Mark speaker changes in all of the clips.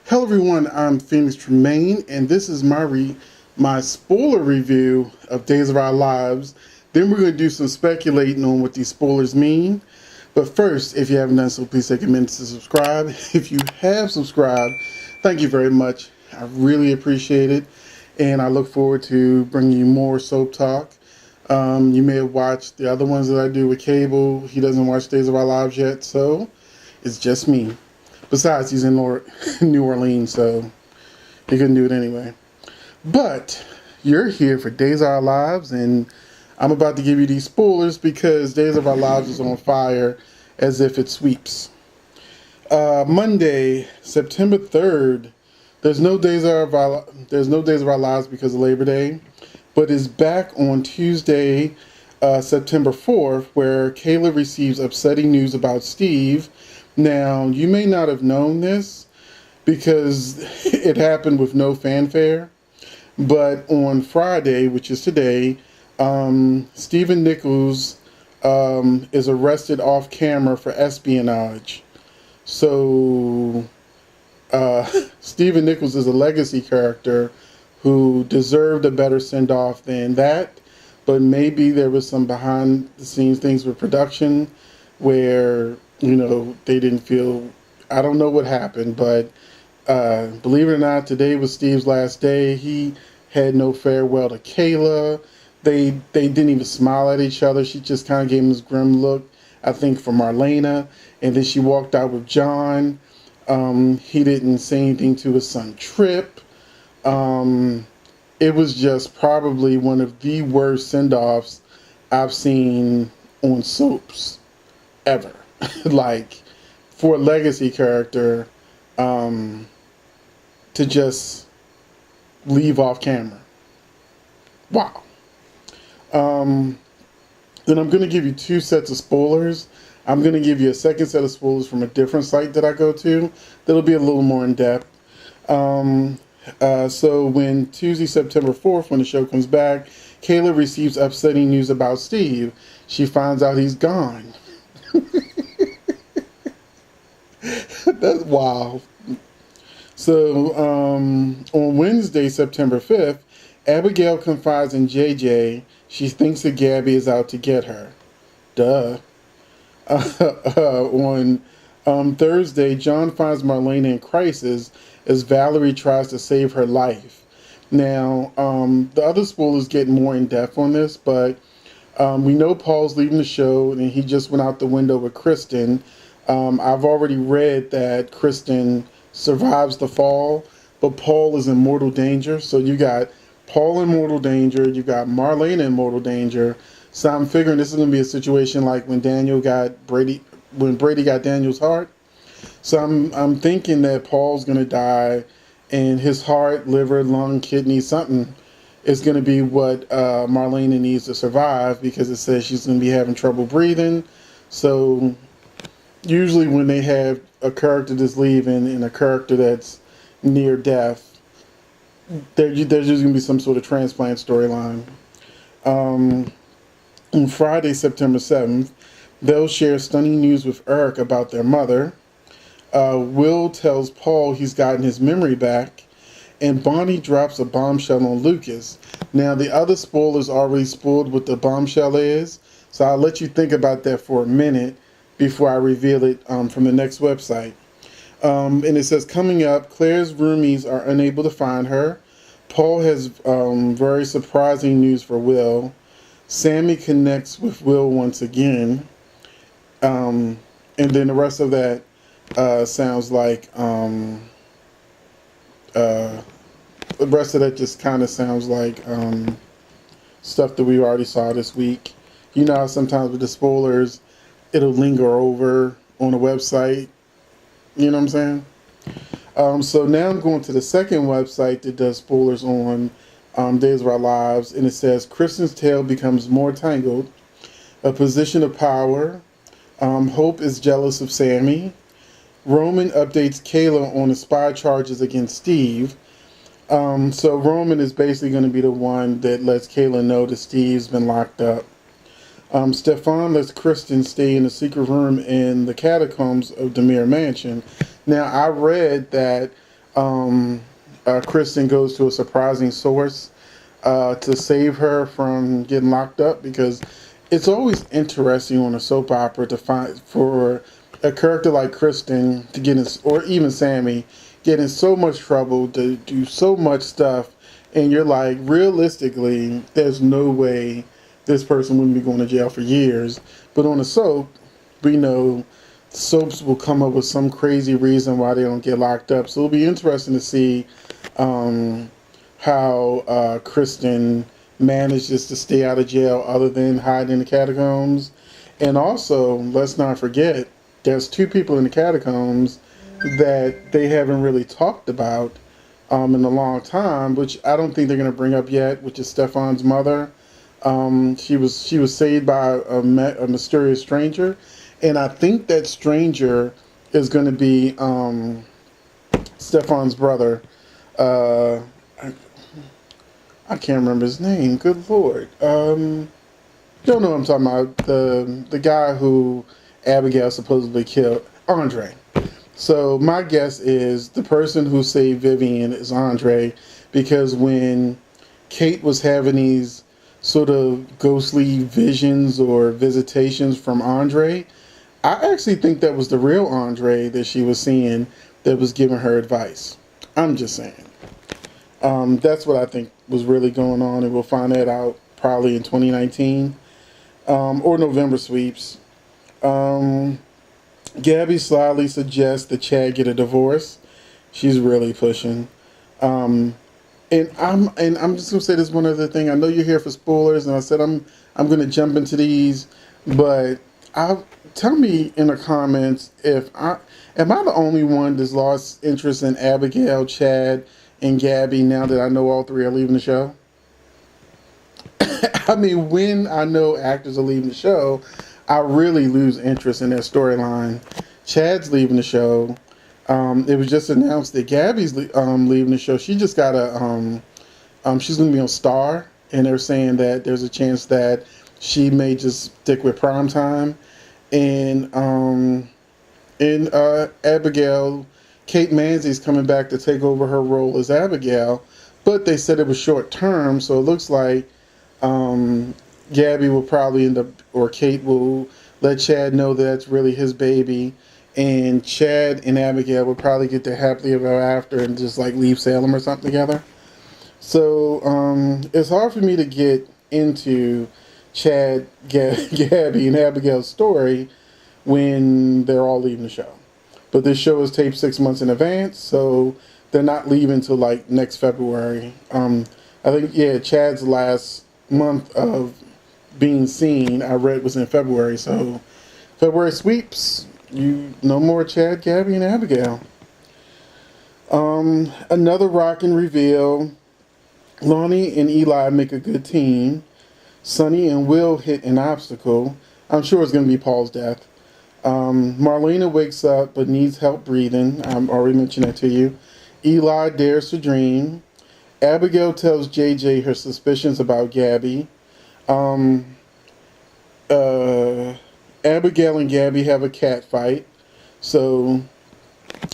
Speaker 1: Hello everyone, I'm Phoenix Tremayne, and this is my spoiler review of Days of Our Lives. Then we're going to do some speculating on what these spoilers mean. But first, if you haven't done so, please take a minute to subscribe. If you have subscribed, thank you very much. I really appreciate it, and I look forward to bringing you more soap talk. You may have watched the other ones that I do with Cable. He doesn't watch Days of Our Lives yet, so it's just me. Besides, he's in New Orleans, so he couldn't do it anyway. But you're here for Days of Our Lives, and I'm about to give you these spoilers because Days of Our Lives is on fire as if it sweeps. Monday, September 3rd. There's no Days of Our Lives because of Labor Day, but it's back on Tuesday, September 4th, where Kayla receives upsetting news about Steve. Now, you may not have known this because it happened with no fanfare, but on Friday, which is today, Stephen Nichols is arrested off camera for espionage. So, Stephen Nichols is a legacy character who deserved a better send-off than that, but maybe there was some behind-the-scenes things with production where they didn't feel, I don't know what happened, but believe it or not, today was Steve's last day. He had no farewell to Kayla. They didn't even smile at each other. She just kind of gave him this grim look, I think, for Marlena. And then she walked out with John. He didn't say anything to his son, Trip. It was just probably one of the worst send-offs I've seen on soaps ever. Like, for a legacy character to just leave off camera. Wow. Then I'm going to give you two sets of spoilers. I'm going to give you a second set of spoilers from a different site that I go to that'll be a little more in depth. So when Tuesday, September 4th, when the show comes back, Kayla receives upsetting news about Steve. She finds out he's gone. That's wild. So, on Wednesday, September 5th, Abigail confides in JJ. She thinks that Gabby is out to get her. Duh. On Thursday, John finds Marlena in crisis as Valerie tries to save her life. Now, the other spoilers get more in depth on this, but we know Paul's leaving the show, and he just went out the window with Kristen. I've already read that Kristen survives the fall, but Paul is in mortal danger. So you got Paul in mortal danger, you got Marlena in mortal danger. So I'm figuring this is going to be a situation like when Brady got Daniel's heart. So I'm thinking that Paul's going to die, and his heart, liver, lung, kidney, something is going to be what Marlena needs to survive, because it says she's going to be having trouble breathing. So usually when they have a character that's leaving and a character that's near death, there's usually going to be some sort of transplant storyline. On Friday, September 7th, they'll share stunning news with Eric about their mother. Will tells Paul he's gotten his memory back, and Bonnie drops a bombshell on Lucas. Now, the other spoilers already spoiled what the bombshell is, so I'll let you think about that for a minute before I reveal it from the next website. And it says, coming up, Claire's roomies are unable to find her. Paul has very surprising news for Will. Sammy connects with Will once again. And then the rest of that sounds like, the rest of that just kind of sounds like stuff that we already saw this week. You know how sometimes with the spoilers, it'll linger over on a website. You know what I'm saying? So now I'm going to the second website that does spoilers on Days of Our Lives, and it says Kristen's tale becomes more tangled. A position of power. Hope is jealous of Sammy. Roman updates Kayla on the spy charges against Steve. So Roman is basically going to be the one that lets Kayla know that Steve's been locked up. Stefan lets Kristen stay in a secret room in the catacombs of Demir Mansion. Now, I read that Kristen goes to a surprising source to save her from getting locked up, because it's always interesting on a soap opera to find for a character like Kristen to get in, or even Sammy, get in so much trouble to do so much stuff, and you're like, realistically, there's no way this person wouldn't be going to jail for years. But on a soap, we know soaps will come up with some crazy reason why they don't get locked up. So it'll be interesting to see um, how Kristen manages to stay out of jail other than hiding in the catacombs. And also, let's not forget, there's two people in the catacombs that they haven't really talked about in a long time, which I don't think they're going to bring up yet, which is Stefan's mother. She was saved by a mysterious stranger, and I think that stranger is going to be Stefan's brother. Uh, I, I can't remember his name. Good lord. You don't know what I'm talking about. The guy who Abigail supposedly killed, Andre. So my guess is the person who saved Vivian is Andre, because when Kate was having these sort of ghostly visions or visitations from Andre, I actually think that was the real Andre that she was seeing that was giving her advice. I'm just saying. That's what I think was really going on, and we'll find that out probably in 2019 or November sweeps. Um, Gabby slyly suggests that Chad get a divorce. She's really pushing. Um, and I'm just gonna say this one other thing. I know you're here for spoilers, and I said I'm gonna jump into these, but tell me in the comments if I am I the only one that's lost interest in Abigail, Chad, and Gabby now that I know all three are leaving the show. I mean, when I know actors are leaving the show, I really lose interest in their storyline. Chad's leaving the show. It was just announced that Gabby's leaving the show. She just got she's going to be on Star, and they're saying that there's a chance that she may just stick with primetime. And Abigail, Kate Manzi's coming back to take over her role as Abigail, but they said it was short term, so it looks like Gabby will probably end up, or Kate will let Chad know that that's really his baby, and Chad and Abigail will probably get their happily ever after and just like leave Salem or something together. So it's hard for me to get into Gabby and Abigail's story when they're all leaving the show. But this show is taped 6 months in advance, so they're not leaving till like next February. I think, yeah, Chad's last month of being seen, I read, was in February. So February sweeps, you no more Chad, Gabby, and Abigail. Another rockin' reveal. Lonnie and Eli make a good team. Sonny and Will hit an obstacle. I'm sure it's going to be Paul's death. Marlena wakes up but needs help breathing. I already mentioned that to you. Eli dares to dream. Abigail tells JJ her suspicions about Gabby. Abigail and Gabby have a cat fight. So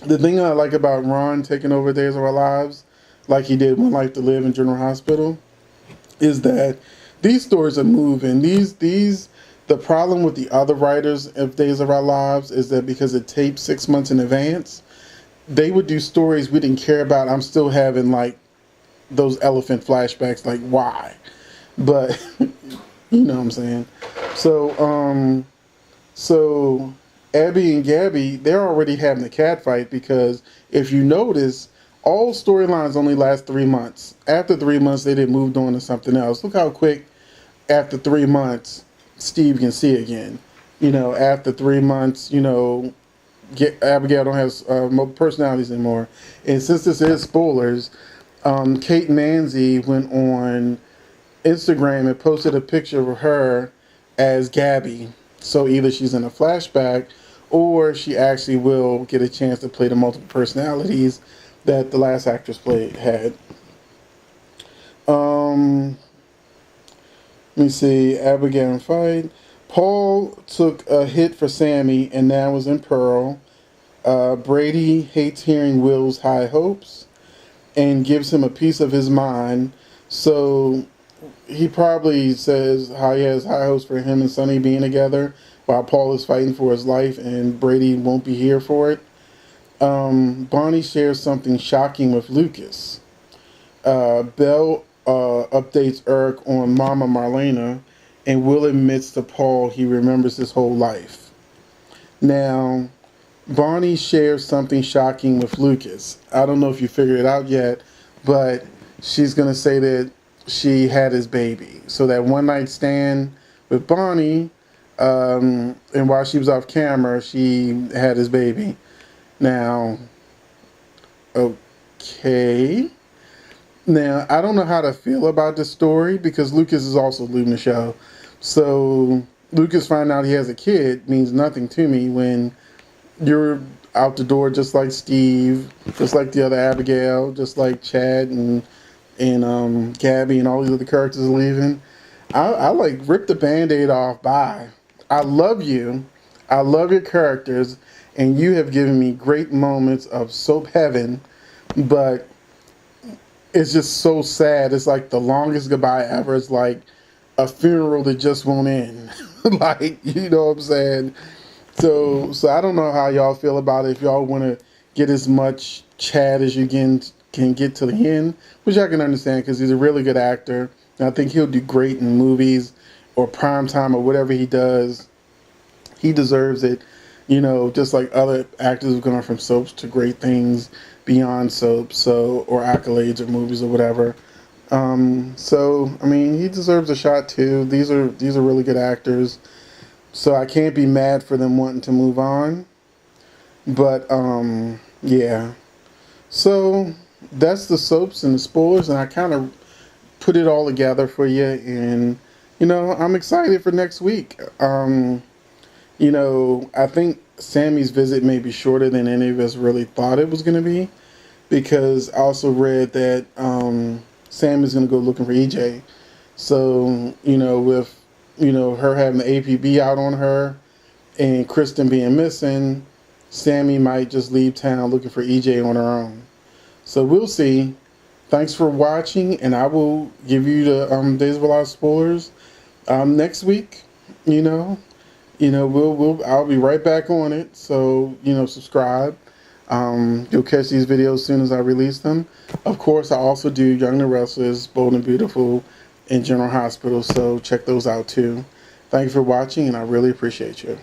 Speaker 1: the thing I like about Ron taking over Days of Our Lives, like he did One Life to Live in General Hospital, is that these stories are moving. The problem with the other writers of Days of Our Lives is that because it taped 6 months in advance, they would do stories we didn't care about. I'm still having like those elephant flashbacks, like why? But you know what I'm saying. So Abby and Gabby, they're already having a cat fight, because if you notice, all storylines only last 3 months. After 3 months, they did moved on to something else. Look how quick after 3 months Steve can see again. You know, after 3 months, you know, Abigail don't have personalities anymore. And since this is spoilers, Kate Manzi went on Instagram and posted a picture of her as Gabby. So either she's in a flashback, or she actually will get a chance to play the multiple personalities that the last actress had. Let me see. Abigail and fight. Paul took a hit for Sammy and now is in Pearl. Brady hates hearing Will's high hopes and gives him a piece of his mind. So he probably says how he has high hopes for him and Sonny being together while Paul is fighting for his life and Brady won't be here for it. Bonnie shares something shocking with Lucas. Belle updates Eric on Mama Marlena, and Will admits to Paul he remembers his whole life. Now, Bonnie shares something shocking with Lucas. I don't know if you figured it out yet, but she's going to say that she had his baby. So that one night stand with Bonnie, and while she was off camera, she had his baby. Now, okay. Now, I don't know how to feel about this story because Lucas is also leaving the show. So, Lucas finding out he has a kid means nothing to me when you're out the door just like Steve, just like the other Abigail, just like Chad and Gabby and all these other characters are leaving. I like rip the Band-Aid off. Bye. I love you. I love your characters, and you have given me great moments of soap heaven, but it's just so sad. It's like the longest goodbye ever. It's like a funeral that just won't end. Like, you know what I'm saying? So I don't know how y'all feel about it. If y'all want to get as much Chad as you can get to the end, which I can understand because he's a really good actor. And I think he'll do great in movies or primetime or whatever he does. He deserves it. You know, just like other actors who've gone from soaps to great things beyond soaps, or accolades or movies or whatever. So I mean, he deserves a shot too. These are really good actors. So I can't be mad for them wanting to move on. But yeah. So that's the soaps and the spoilers, and I kind of put it all together for you. And I'm excited for next week. I think Sammy's visit may be shorter than any of us really thought it was going to be, because I also read that Sammy's going to go looking for EJ. So with her having the APB out on her and Kristen being missing, Sammy might just leave town looking for EJ on her own. So we'll see. Thanks for watching, and I will give you the Days of a Lot of spoilers next week. I'll be right back on it. So subscribe. You'll catch these videos as soon as I release them. Of course, I also do Young and the Restless, Bold and Beautiful, and General Hospital, so check those out too. Thank you for watching, and I really appreciate you.